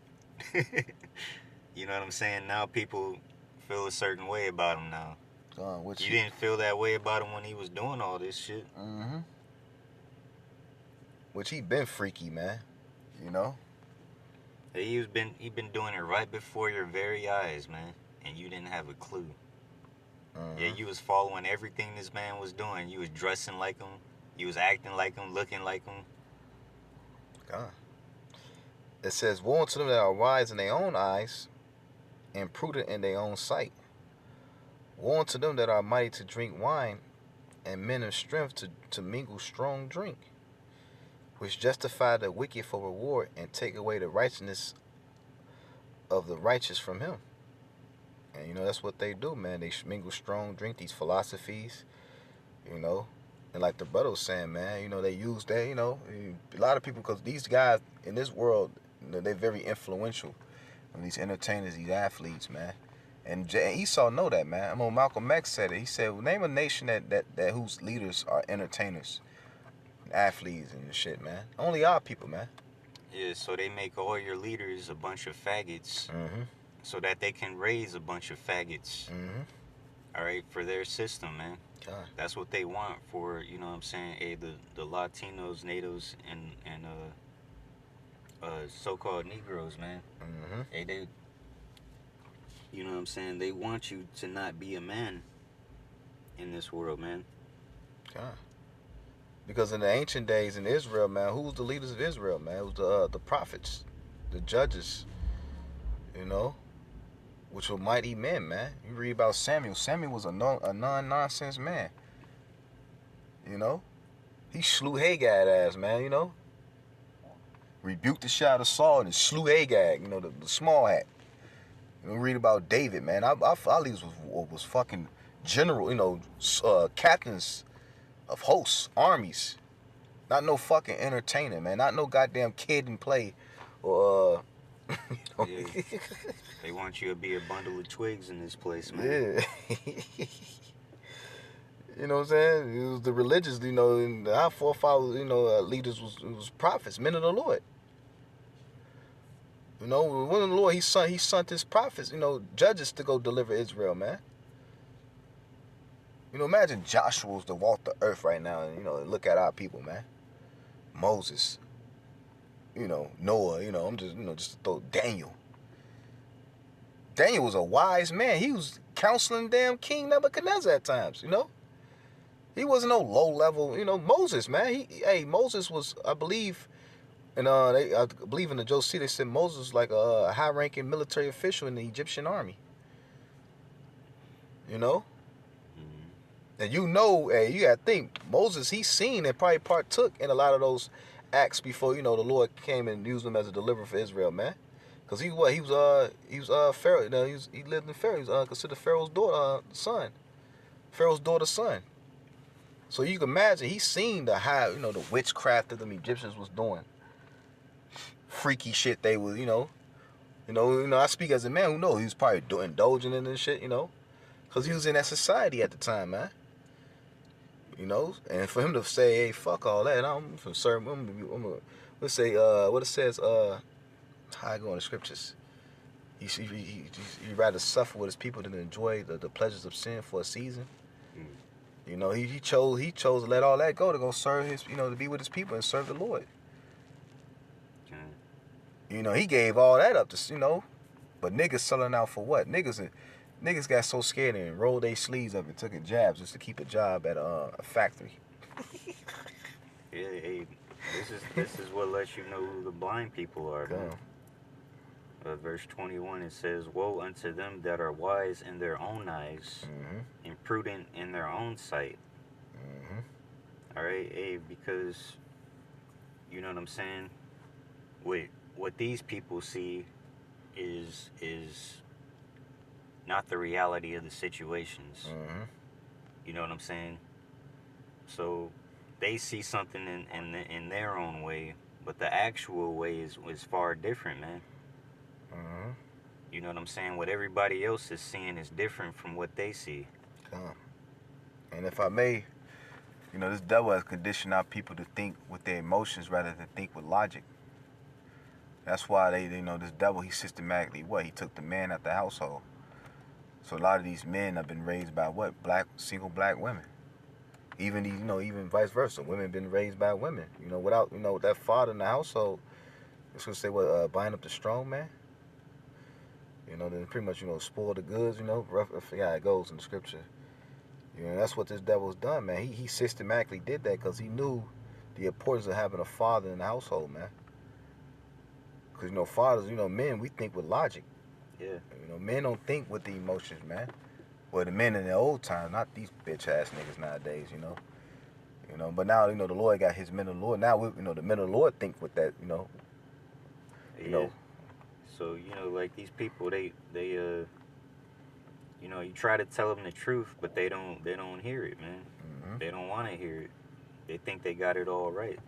you know what I'm saying? Now people feel a certain way about him now. You didn't feel that way about him when he was doing all this shit. Which he been freaky, man. You know? He been doing it right before your very eyes, man. And you didn't have a clue. Yeah, you was following everything this man was doing. You was dressing like him. You was acting like him, looking like him. God. It says, "Woe unto them that are wise in their own eyes, and prudent in their own sight. Woe unto them that are mighty to drink wine, and men of strength to mingle strong drink, which justify the wicked for reward, and take away the righteousness of the righteous from him." And you know, that's what they do, man. They mingle strong drink, these philosophies, you know. And like the brother was saying, man, you know, they use that, you know, a lot of people, because these guys in this world, you know, they're very influential. And these entertainers, these athletes, man. And Esau know that, man. I mean, Malcolm X said it. He said, well, name a nation that whose leaders are entertainers, athletes and shit, man. Only our people, man. Yeah, so they make all your leaders a bunch of faggots, so that they can raise a bunch of faggots. All right, for their system, man. God. That's what they want for, you know what I'm saying, the Latinos, natives, and so-called Negroes, man. They, you know what I'm saying, they want you to not be a man in this world, man. God. Because in the ancient days in Israel, man, who was the leaders of Israel, man? It was the prophets, the judges, you know, which were mighty men, man. You read about Samuel. Samuel was a non-nonsense man, you know. He slew Hagag ass, man, you know. Rebuked the shout of Saul and slew Agag, you know, the small hat. You know, read about David, man. Our leaders was fucking general, you know, captains of hosts, armies. Not no fucking entertainer, man. Not no goddamn kid and play or you know. Yeah. They want you to be a bundle of twigs in this place, man. Yeah. You know what I'm saying? It was the religious, you know, and our forefathers, you know, leaders was prophets, men of the Lord. You know, when the Lord, he sent his prophets, you know, judges to go deliver Israel, man. You know, imagine Joshua was to walk the earth right now and, you know, look at our people, man. Moses, you know, Noah, you know, I'm just, you know, just to throw Daniel. Daniel was a wise man. He was counseling damn King Nebuchadnezzar at times, you know. He wasn't no low level, you know. Moses, man. Moses was, I believe, and I believe in the Josie, they said Moses was like a high-ranking military official in the Egyptian army. You know. And you know, hey, you gotta think, Moses, he seen and probably partook in a lot of those acts before, you know, the Lord came and used him as a deliverer for Israel, man. Cause he was Pharaoh. You know, he lived in Pharaoh. He was considered Pharaoh's daughter, son. Pharaoh's daughter's son. So you can imagine, he seen the witchcraft that the Egyptians was doing. freaky shit they was, I speak as a man who knows he was probably indulging in this shit, because he was in that society at the time, man. And for him to say, hey, fuck all that, let's say, what it says, how I go in the scriptures. He'd rather suffer with his people than enjoy the pleasures of sin for a season. He chose to let all that go to go serve his, to be with his people and serve the Lord. He gave all that up to, but niggas selling out for what? Niggas got so scared and rolled their sleeves up and took a jab just to keep a job at a factory. Yeah, hey, this is what lets you know who the blind people are, man. Verse 21, it says, "Woe unto them that are wise in their own eyes, and prudent in their own sight." All right, hey, because you know what I'm saying. What these people see is not the reality of the situations. You know what I'm saying. So they see something in their own way, but the actual way is far different, man. You know what I'm saying? What everybody else is seeing is different from what they see. And if I may, this devil has conditioned our people to think with their emotions rather than think with logic. That's why this devil, he systematically, he took the man out the household. So a lot of these men have been raised by what? Single black women. Even vice versa. Women been raised by women. Without, that father in the household, it's going to say, bind up the strong man. Then pretty much, spoil the goods, rough, I forget how it goes in the scripture. That's what this devil's done, man. He systematically did that because he knew the importance of having a father in the household, man. Because, fathers, men, we think with logic. Yeah. Men don't think with the emotions, man. Well, the men in the old times, not these bitch-ass niggas nowadays, But now, the Lord got his men of the Lord. Now, the men of the Lord think with that, Yeah. So, like these people, they you try to tell them the truth, but they don't hear it, man. They don't want to hear it. They think they got it all right.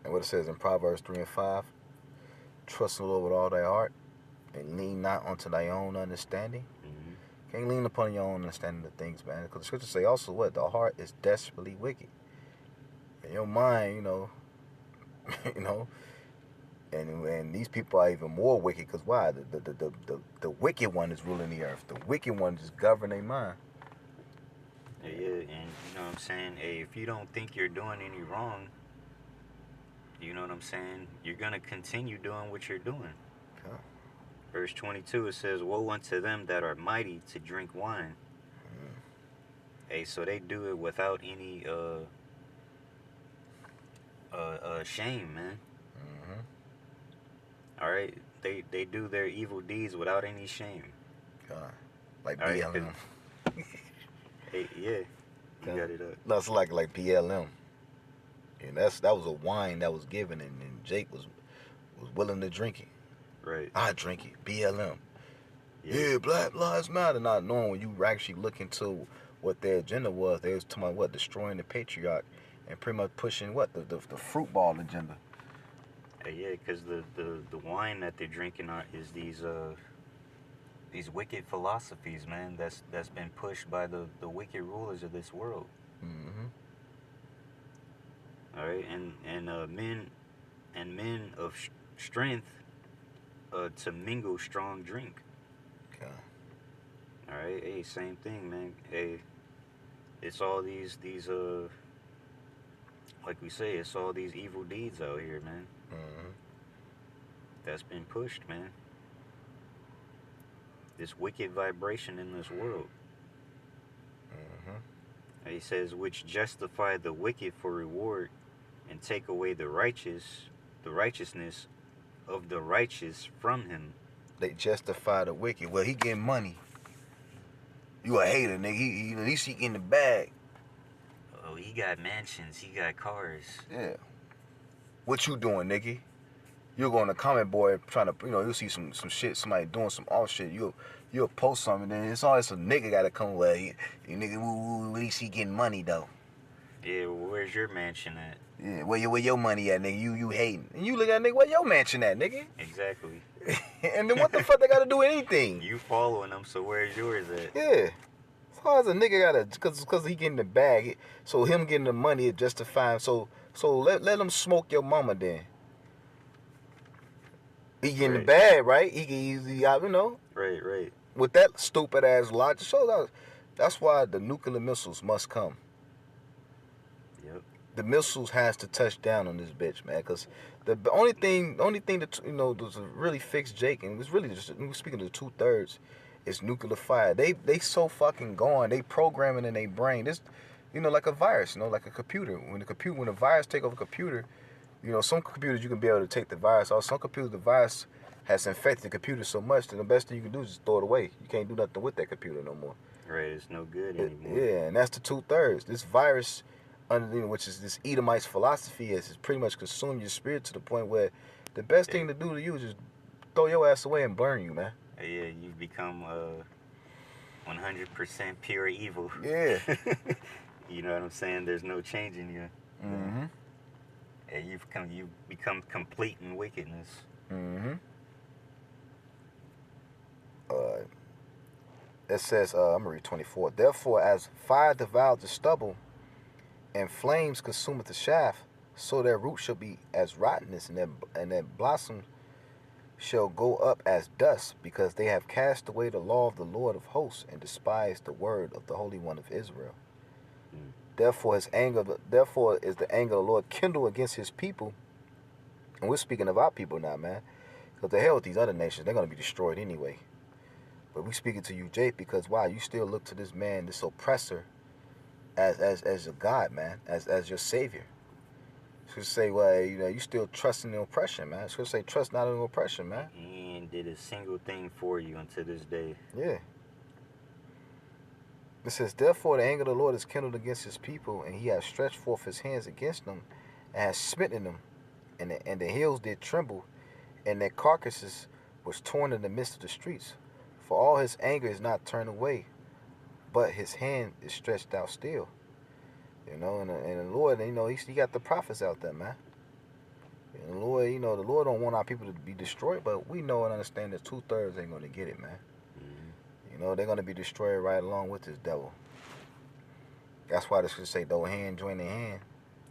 And what it says in Proverbs 3:5, trust in the Lord with all thy heart and lean not unto thy own understanding. Can't lean upon your own understanding of things, man. Because the scriptures say also what? The heart is desperately wicked. And your mind, and these people are even more wicked because why? The wicked one is ruling the earth. The wicked one is governing their mind. Yeah, and you know what I'm saying? Hey, if you don't think you're doing any wrong, you know what I'm saying? You're going to continue doing what you're doing. Verse 22, it says, "Woe unto them that are mighty to drink wine." Hey, so they do it without any shame, man. All right? They do their evil deeds without any shame. Like BLM. Hey, yeah. You got it up. That's like BLM. And that was a wine that was given, and Jake was willing to drink it. Right. I drink it. BLM. Yeah, Black Lives Matter. Not knowing when you actually look into what their agenda was, they was talking about what? Destroying the patriarch and pretty much pushing what? The fruit ball agenda. Yeah, because the wine that they're drinking is these wicked philosophies, man. That's been pushed by the wicked rulers of this world. All right, and men of strength to mingle strong drink. All right, hey, same thing, man. Hey, it's all these like we say, it's all these evil deeds out here, man. That's been pushed, man. This wicked vibration in this world. He says, which justify the wicked for reward and take away the righteousness of the righteous from him. They justify the wicked. Well, he getting money. You a hater, nigga. At least he getting the bag. Oh, he got mansions. He got cars. Yeah. What you doing, nigga? You'll go on the comment board trying to, you'll see some shit, somebody doing some off shit. You'll post something, and then it's always a nigga got to come with you. Nigga, at least he getting money, though. Yeah, well, where's your mansion at? Yeah, where your money at, nigga? You hating. And you look at nigga, where your mansion at, nigga? Exactly. And then what the fuck they gotta do with anything? You following them, so where's yours at? Yeah. As far as a nigga gotta, cause he getting the bag, so him getting the money is justifying. So let him smoke your mama then. He getting the bag, right? He can easily, you know. Right. With that stupid ass logic, so that's why the nuclear missiles must come. Yep. The missiles has to touch down on this bitch, man. Cause the only thing that to really fix Jake, and it's really just speaking of the 2/3, is nuclear fire. They so fucking gone. They programming in their brain. This, like a virus, like a computer. When a virus take over a computer, some computers you can be able to take the virus off. Some computers the virus has infected the computer so much that the best thing you can do is just throw it away. You can't do nothing with that computer no more. Right, it's no good anymore. Yeah, and that's the 2/3. This virus, which is this Edomite's philosophy, is pretty much consumed your spirit to the point where the best thing to do to you is just throw your ass away and burn you, man. Yeah, you've become 100% pure evil. Yeah. You know what I'm saying? There's no changing you. Mm-hmm. And you've become complete in wickedness. Mm-hmm. It says, I'm gonna read 24. Therefore, as fire devours the stubble, and flames consumeth the shaft, so their root shall be as rottenness, and their blossom shall go up as dust, because they have cast away the law of the Lord of hosts, and despised the word of the Holy One of Israel. Therefore is the anger of the Lord kindled against his people. And we're speaking of our people now, man. Because the hell with these other nations, they're gonna be destroyed anyway. But we speaking to you, Jake, because why? You still look to this man, this oppressor, as a God, man, as your savior. Should say, well, you still trust in the oppression, man. Should say, trust not in the oppression, man. He ain't did a single thing for you until this day. Yeah. It says, therefore the anger of the Lord is kindled against his people, and he has stretched forth his hands against them, and has smitten them, and the hills did tremble, and their carcasses was torn in the midst of the streets. For all his anger is not turned away, but his hand is stretched out still. And the Lord, he got the prophets out there, man. And the Lord, the Lord don't want our people to be destroyed, but we know and understand that 2/3 ain't going to get it, man. Mm-hmm. They're going to be destroyed right along with this devil. That's why this should say, though hand join their hand.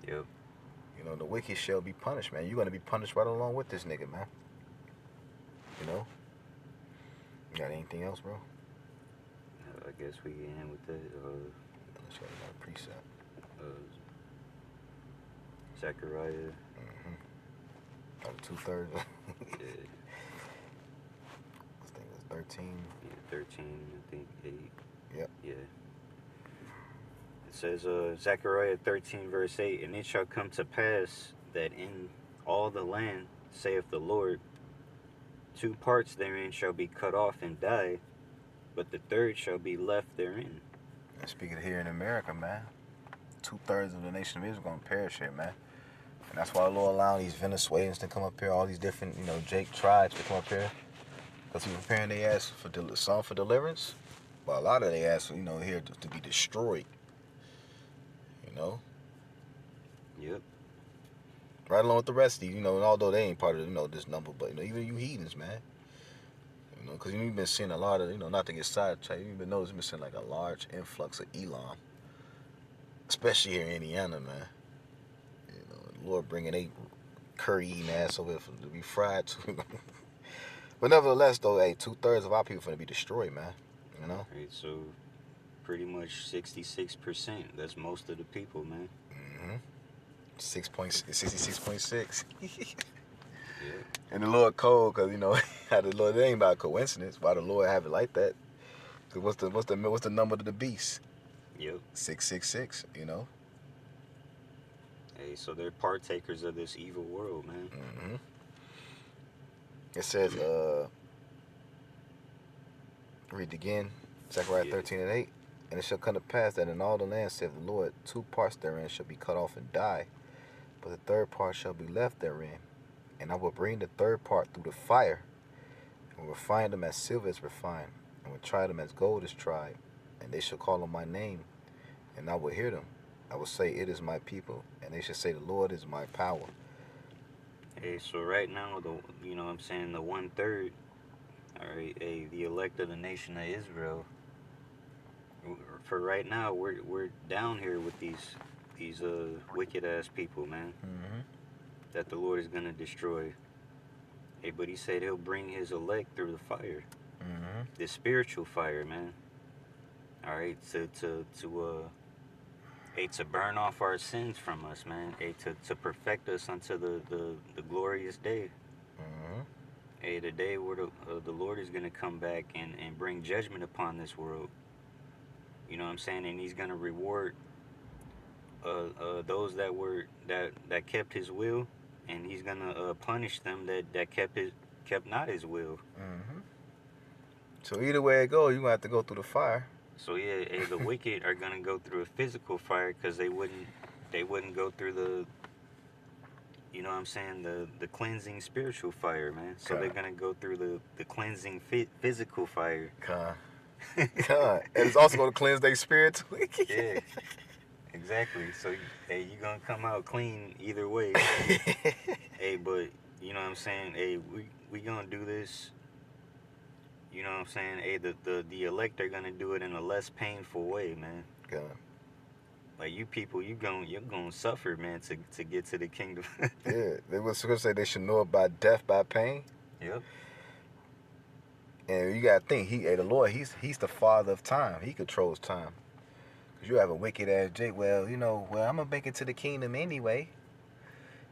Yep. The wicked shall be punished, man. You're going to be punished right along with this nigga, man. You got anything else, bro? I guess we can end with that. Let's show you another precept. Zechariah. Mm-hmm. Out of 2/3. Yeah. This thing was 13. Yeah, 13, I think 8. Yep. Yeah. It says, Zechariah 13, verse 8, and it shall come to pass that in all the land, saith the Lord, 2 parts therein shall be cut off and die, but the third shall be left therein. And speaking here in America, man, 2/3 of the nation of Israel gonna perish here, man. And that's why the Lord allowing these Venezuelans to come up here, all these different, Jake tribes to come up here. Because he's preparing their ass for some for deliverance, but a lot of their ass, here to be destroyed. Yep. Right along with the rest of you, and although they ain't part of, this number, but, even you heathens, man. Because you've been seeing a lot of, not to get sidetracked, you've been noticing, like a large influx of Elam. Especially here in Indiana, man. The Lord bringing a curry eating ass over here to be fried too. But nevertheless, though, hey, 2/3 of our people finna be destroyed, man. Right, so pretty much 66%. That's most of the people, man. Mm-hmm. 66.6. Yeah. And the Lord cold, cause how the Lord, it ain't about coincidence. Why the Lord have it like that? Cause what's the number of the beast? Yep. 666. Hey, so they're partakers of this evil world, man. Mm-hmm. It says, read again, Zechariah 13 and 8. And it shall come to pass that in all the land, saith the Lord, 2 parts therein shall be cut off and die, but the third part shall be left therein. And I will bring the third part through the fire, and will refine them as silver is refined, and will try them as gold is tried. And they shall call on my name, and I will hear them. I will say, it is my people, and they should say, the Lord is my power. Hey, so right now, you know what I'm saying, the 1/3, all right, the elect of the nation of Israel, for right now, we're down here with these wicked ass people, man, that the Lord is gonna destroy. Hey, but he said he'll bring his elect through the fire, the spiritual fire, man. All right, to burn off our sins from us, man. To perfect us unto the glorious day. The day where the Lord is gonna come back and bring judgment upon this world. You know what I'm saying? And he's gonna reward those that kept his will, and he's gonna punish them that kept not his will. So either way it goes, you're gonna have to go through the fire. So yeah, the wicked are gonna go through a physical fire because they wouldn't go through the, you know what I'm saying, the cleansing spiritual fire, man. So they're gonna go through the cleansing physical fire. And it's also gonna cleanse their spirit too. Yeah, exactly. So hey, you're gonna come out clean either way. Hey, but you know what I'm saying? Hey, we gonna do this. You know what I'm saying? Hey, the elect are gonna do it in a less painful way, man. Like you people, you're gonna suffer, man, to get to the kingdom. Yeah, they was gonna say they should know about death by pain. Yep. And you gotta think, the Lord, he's the father of time. He controls time. Cause you have a wicked ass Jake. Well, I'm gonna make it to the kingdom anyway.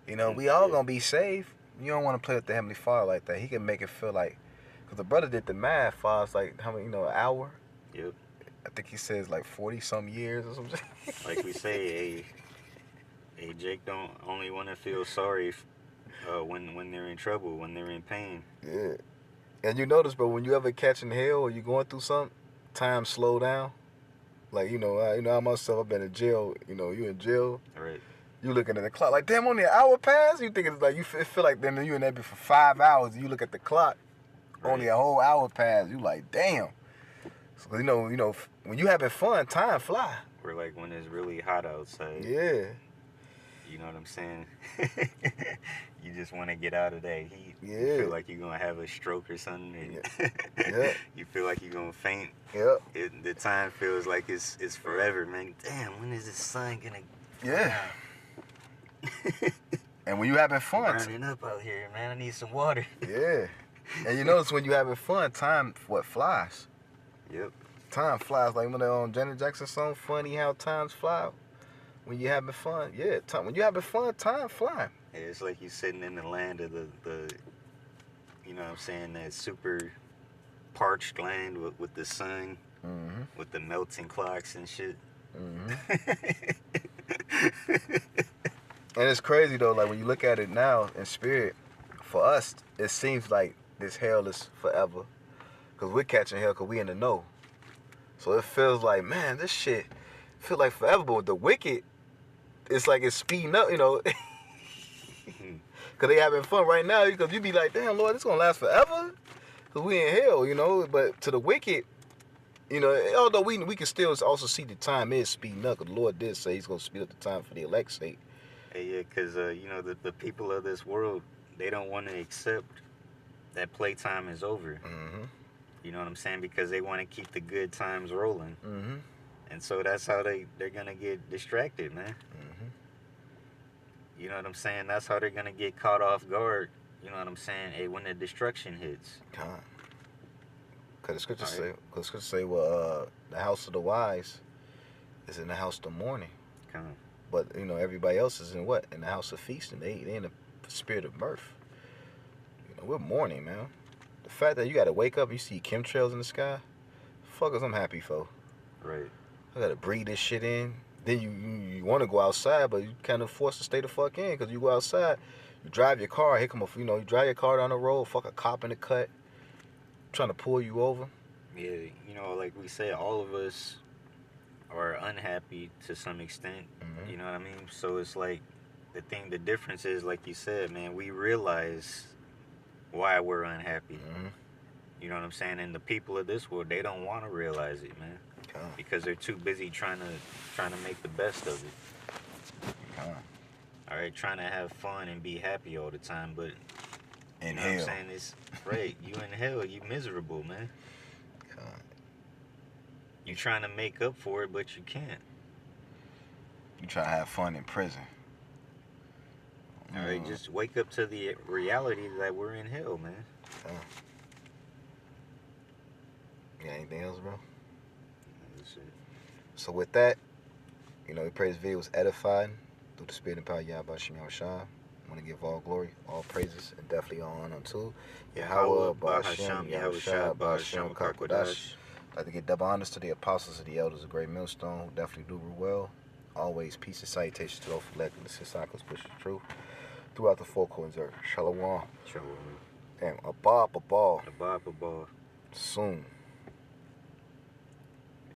We all gonna be saved. You don't want to play with the Heavenly Father like that. He can make it feel like, cause the brother did the math. Father's like how many, an hour. Yep. I think he says like 40-some years or something. Like we say, hey, Jake don't only want to feel sorry when they're in trouble, when they're in pain. Yeah. And you notice, bro, when you ever catching hell or you going through something, time slow down. Like, I myself, I've been in jail. You in jail. Right. You looking at the clock, like, damn, only an hour passed? You think it's like, you feel like then you in there for 5 hours, and you look at the clock, right. Only a whole hour passed. You like, damn. So, when you having fun, time fly. Or like when it's really hot outside. Yeah. You know what I'm saying? You just want to get out of that heat. Yeah. You feel like you're going to have a stroke or something. And yeah. You feel like you're going to faint. Yeah. The time feels like it's forever, man. Damn, when is this sun going to... Yeah. And when you having fun... Burning up out here, man. I need some water. Yeah. And you notice when you having fun, time, flies. Yep. Time flies. Like when the Janet Jackson song, Funny How Times Fly. When you having fun, yeah. When you having fun, time fly. Yeah, it's like you sitting in the land of the you know what I'm saying, that super parched land with the sun, with the melting clocks and shit. And it's crazy though, like when you look at it now in spirit, for us, it seems like this hell is forever. Because we're catching hell because we in the know. So it feels like, man, this shit feel like forever. But with the wicked, it's like it's speeding up, Because they having fun right now. Because you be like, damn, Lord, this going to last forever? Because we in hell, But to the wicked, although we can still also see the time is speeding up. Because the Lord did say he's going to speed up the time for the elect's sake. Yeah, because, the people of this world, they don't want to accept that playtime is over. You know what I'm saying? Because they want to keep the good times rolling. And so that's how they're going to get distracted, man. You know what I'm saying? That's how they're going to get caught off guard. You know what I'm saying? Hey, when the destruction hits. Because the scriptures say, well, the house of the wise is in the house of mourning. But, everybody else is in what? In the house of feasting. They in the spirit of mirth. We're mourning, man. The fact that you got to wake up and you see chemtrails in the sky, fuckers, I'm happy for. Right. I got to breathe this shit in. Then you want to go outside, but you kind of forced to stay the fuck in because you go outside, you drive your car, you drive your car down the road, fuck a cop in the cut, trying to pull you over. Yeah, like we said, all of us are unhappy to some extent. You know what I mean? So it's like the difference is, like you said, man, we realize why we're unhappy. You know what I'm saying? And the people of this world, they don't want to realize it, man. Because they're too busy trying to make the best of it. All right, trying to have fun and be happy all the time, but you know what I'm saying? It's right. You in hell, you miserable, man. You trying to make up for it, but you can't. You try to have fun in prison. All right, just wake up to the reality that we're in hell, man. You got anything else, bro? That's it. So with that, we pray this video was edifying through the spirit and power of Yahweh Shem Yahushua. I want to give all glory, all praises, and definitely all honor unto Yahweh, Ba'ashem, Yahushua, Ba'ashem, Kakodash. I'd like to give double honors to the apostles and the elders of Great Millstone who definitely do well. Always peace and salutations to those who elect the six cycles push the truth throughout the four corners of Shalom. Shalom. And Abba, Abba. soon.